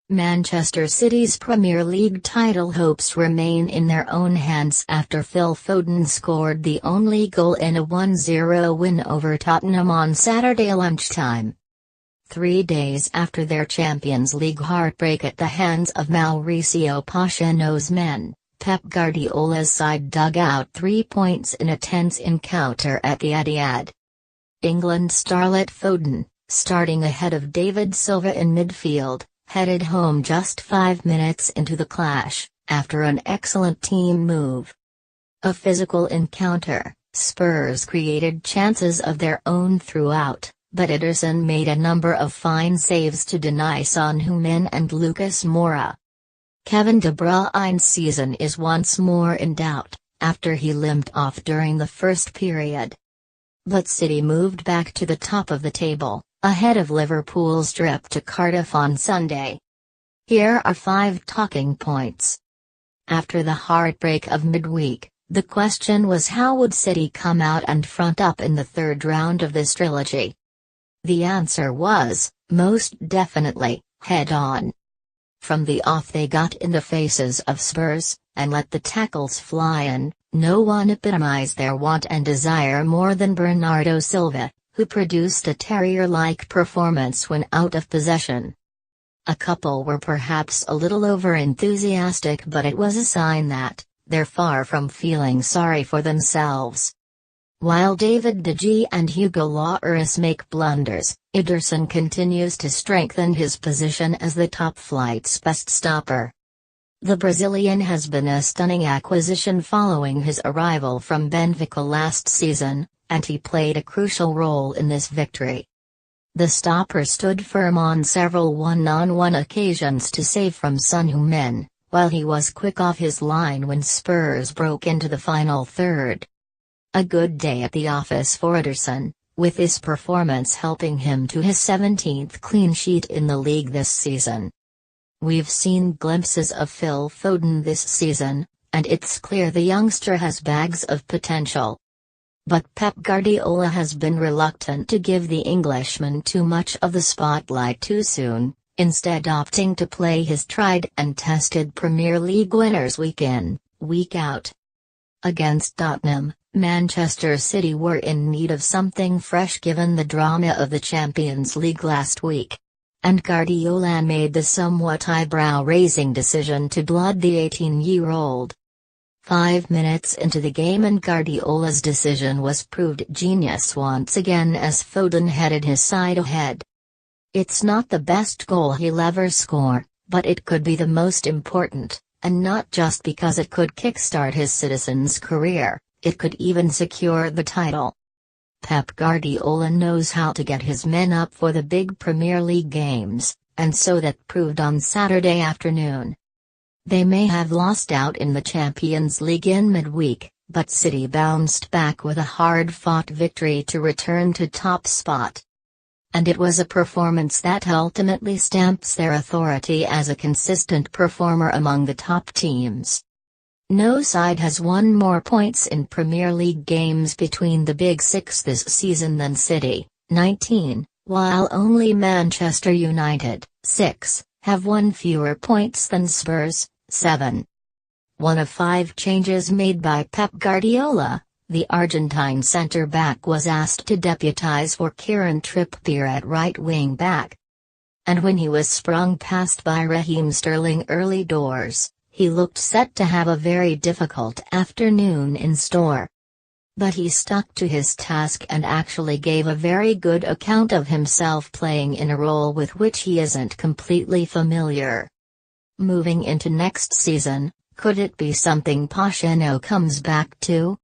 Manchester City's Premier League title hopes remain in their own hands after Phil Foden scored the only goal in a 1-0 win over Tottenham on Saturday lunchtime. 3 days after their Champions League heartbreak at the hands of Mauricio Pochettino's men, Pep Guardiola's side dug out 3 points in a tense encounter at the Etihad. England starlet Foden, starting ahead of David Silva in midfield, headed home just 5 minutes into the clash, after an excellent team move. A physical encounter, Spurs created chances of their own throughout, but Ederson made a number of fine saves to deny Son Heung-min and Lucas Moura. Kevin De Bruyne's season is once more in doubt, after he limped off during the first period. But City moved back to the top of the table, ahead of Liverpool's trip to Cardiff on Sunday. Here are 5 talking points. After the heartbreak of midweek, the question was how would City come out and front up in the third round of this trilogy? The answer was, most definitely, head-on. From the off they got in the faces of Spurs, and let the tackles fly in. No one epitomized their want and desire more than Bernardo Silva, who produced a terrier-like performance when out of possession. A couple were perhaps a little over-enthusiastic, but it was a sign that they're far from feeling sorry for themselves. While David De Gea and Hugo Lloris make blunders, Ederson continues to strengthen his position as the top flight's best stopper. The Brazilian has been a stunning acquisition following his arrival from Benfica last season, and he played a crucial role in this victory. The stopper stood firm on several one-on-one occasions to save from Son Heung-min, while he was quick off his line when Spurs broke into the final third. A good day at the office for Ederson, with this performance helping him to his 17th clean sheet in the league this season. We've seen glimpses of Phil Foden this season, and it's clear the youngster has bags of potential. But Pep Guardiola has been reluctant to give the Englishman too much of the spotlight too soon, instead opting to play his tried and tested Premier League winners week in, week out. Against Tottenham, Manchester City were in need of something fresh given the drama of the Champions League last week. And Guardiola made the somewhat eyebrow-raising decision to blood the 18-year-old. 5 minutes into the game and Guardiola's decision was proved genius once again as Foden headed his side ahead. It's not the best goal he'll ever score, but it could be the most important, and not just because it could kickstart his Citizens' career, it could even secure the title. Pep Guardiola knows how to get his men up for the big Premier League games, and so that proved on Saturday afternoon. They may have lost out in the Champions League in midweek, but City bounced back with a hard-fought victory to return to top spot. And it was a performance that ultimately stamps their authority as a consistent performer among the top teams. No side has won more points in Premier League games between the Big Six this season than City, 19, while only Manchester United, 6, have won fewer points than Spurs, 7. One of 5 changes made by Pep Guardiola, the Argentine centre-back was asked to deputise for Kieran Trippier at right wing-back. And when he was sprung past by Raheem Sterling early doors, he looked set to have a very difficult afternoon in store. But he stuck to his task and actually gave a very good account of himself playing in a role with which he isn't completely familiar. Moving into next season, could it be something Pochettino comes back to?